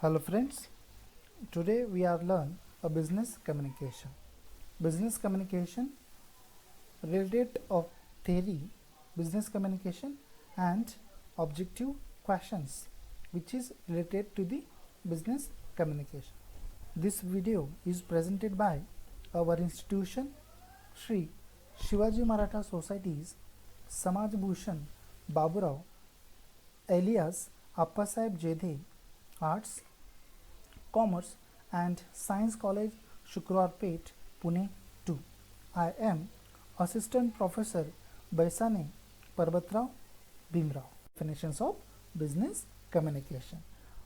Hello friends, today we are learn a business communication. Business communication related of theory, business communication and objective questions which is related to the business communication. This video is presented by our institution Shri Shivaji Maratha Society's Samaj Bhushan Baburao alias Appasaheb Jedhe Arts, Commerce and Science College, Shukrarpet, Pune 2. I am Assistant Professor Baisane Parbatrao Bhimrao. Definitions of business communication.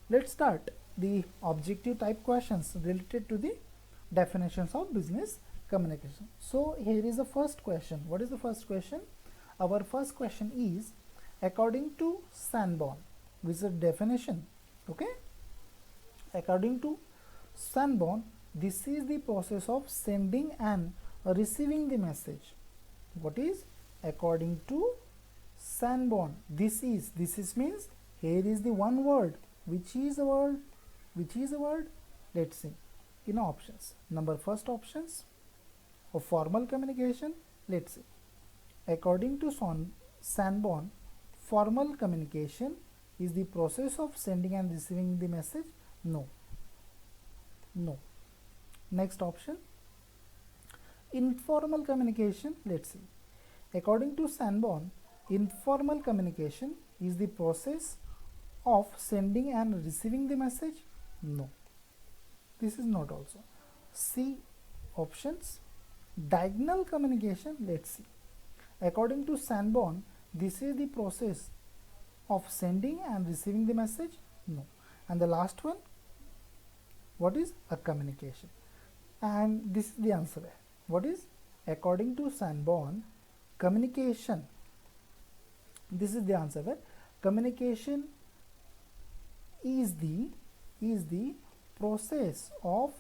Let's start the objective type questions related to the definitions of business communication. So here is the first question. What is the first question? Our first question is according to Sanborn, which is the definition. Okay, according to Sanborn, this is the process of sending and receiving the message. What is according to Sanborn? This is means here is the one word. Which is a word? Let's see in options. First options of formal communication. Let's see. According to Sanborn, formal communication is the process of sending and receiving the message. No. Next option, informal communication. Let's see. According to Sanborn, informal communication is the process of sending and receiving the message. No, this is not also. C options, diagonal communication. Let's see. According to Sanborn, this is the process of sending and receiving the message. No. And the last one, what is a communication? And this is the answer. What is according to Sanborn, communication? This is the answer. Communication is the process of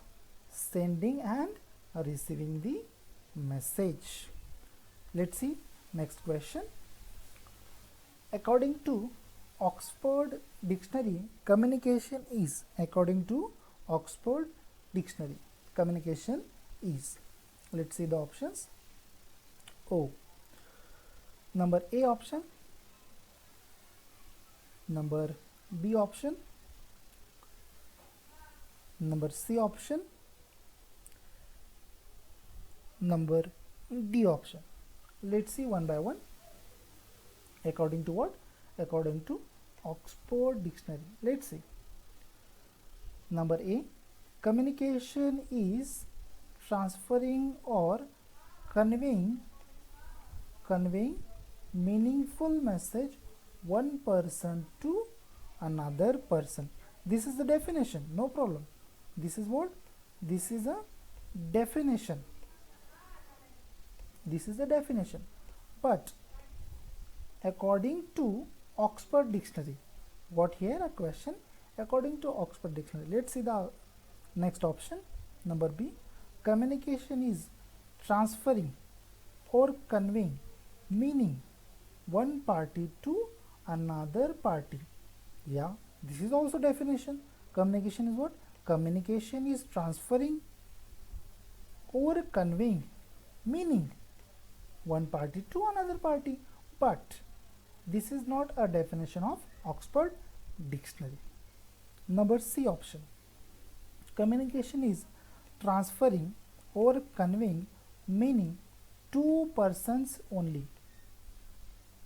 sending and receiving the message. Let's see next question. According to Oxford Dictionary, communication is, according to Oxford Dictionary, communication is. Let's see the options. O. Number A option, number B option, number C option, number D option. Let's see one by one. According to what? According to Oxford Dictionary. Let's see. Number A, communication is transferring or conveying meaningful message one person to another person. This is the definition, no problem. This is what? This is a definition. This is the definition. But according to Oxford Dictionary, what here a question? According to Oxford Dictionary. Let's see the next option. Number B, communication is transferring or conveying meaning one party to another party. Yeah, this is also definition. Communication is what? Communication is transferring or conveying meaning one party to another party. But this is not a definition of Oxford Dictionary. Number C option, communication is transferring or conveying meaning two persons only.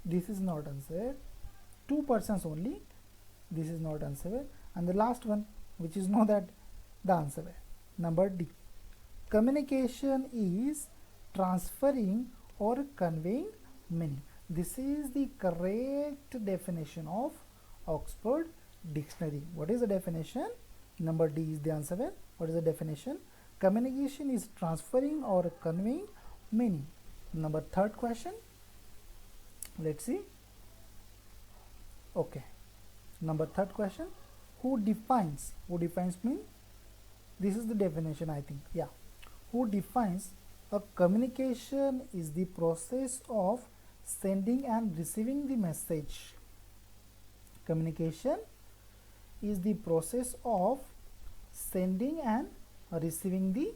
This is not answered. Two persons only. This is not answered. And the last one, which is not that the answer. Number D, communication is transferring or conveying meaning. This is the correct definition of Oxford Dictionary. What is the definition? Number D is the answer. What is the definition? Communication is transferring or conveying meaning. Number third question. Let's see. Okay. Number third question. Who defines? Who defines mean? This is the definition, I think. Yeah. Who defines a communication is the process of sending and receiving the message. Communication is the process of sending and receiving the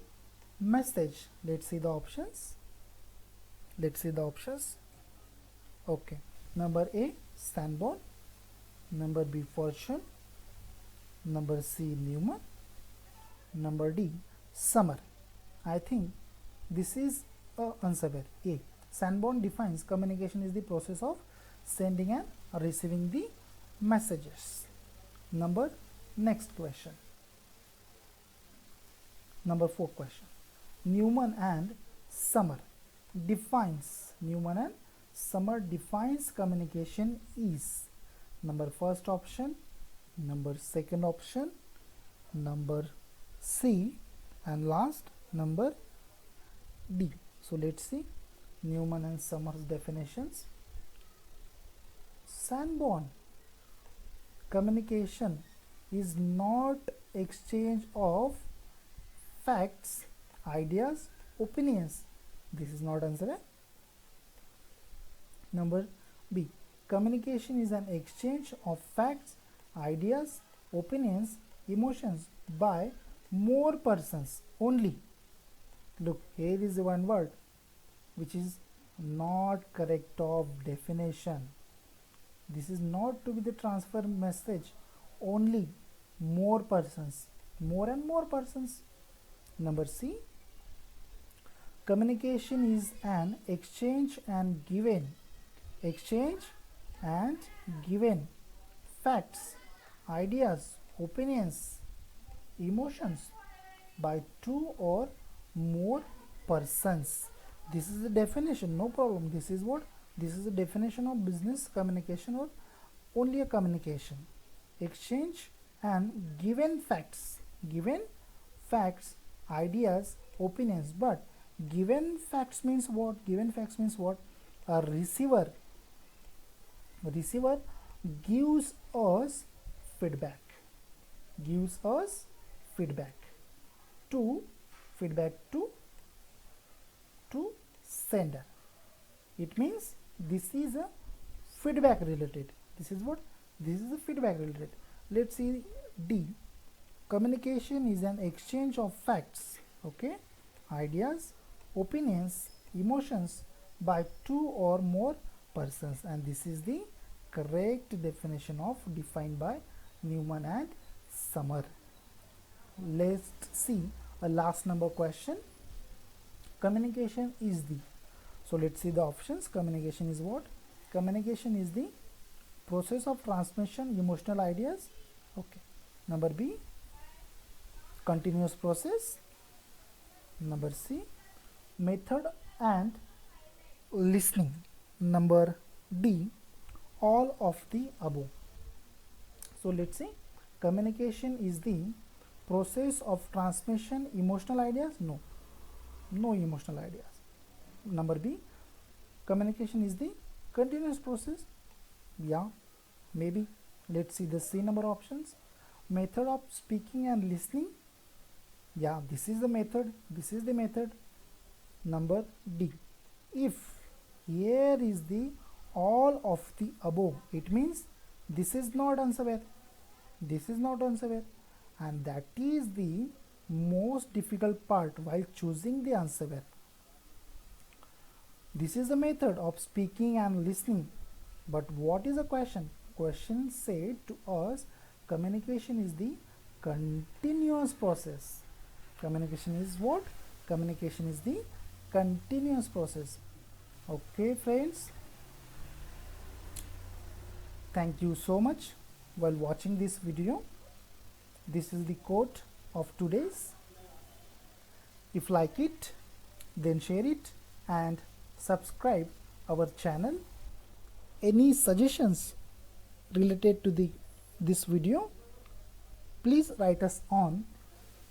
message. Let's see the options. Okay, number A, Sanborn. Number B, Fortune. Number C, Newman. Number D, Summer. I think this is answer where A. Sanborn defines communication is the process of sending and receiving the messages. Next question. Number 4 question. Newman and Summer defines communication is number first option, number second option, number C, and last number D. So let's see Newman and Summer's definitions. Sanborn, communication is not exchange of facts, ideas, opinions. This is not answer. Number B, communication is an exchange of facts, ideas, opinions, emotions by more persons only. Look, here is one word which is not correct of definition. This is not to be the transfer message, only more persons, more and more persons. Number C, communication is an exchange and given facts, ideas, opinions, emotions by two or more persons. This is the definition, no problem. This is what? This is the definition of business communication, or only a communication. Exchange and given facts, ideas, opinions. But given facts means what? Given facts means what? A receiver gives us feedback to sender. It means this is a feedback related. This is what? This is a feedback related. Let's see D. Communication is an exchange of facts, okay, ideas, opinions, emotions by two or more persons, and this is the correct definition of defined by Newman and Summer. Let's see a last number question. Communication is the, so let's see the options. Communication is what? Communication is the process of transmission emotional ideas. Okay. Number B, continuous process. Number C, method and listening. Number D, all of the above. So let's see, communication is the process of transmission emotional ideas. No emotional ideas. Number B, communication is the continuous process. Yeah, maybe. Let's see the C number options. Method of speaking and listening. Yeah, this is the method. Number D, if here is the all of the above, it means this is not answer where, and that is the most difficult part while choosing the answer where. This is the method of speaking and listening, but what is the question? Question said to us communication is the continuous process. Communication is what? Communication is the continuous process. Okay friends, thank you so much while watching this video. This is the quote of today's. If like it, then share it and subscribe our channel. Any suggestions related to this video, please write us on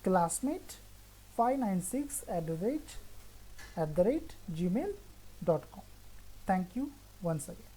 classmate596@gmail.com. Thank you once again.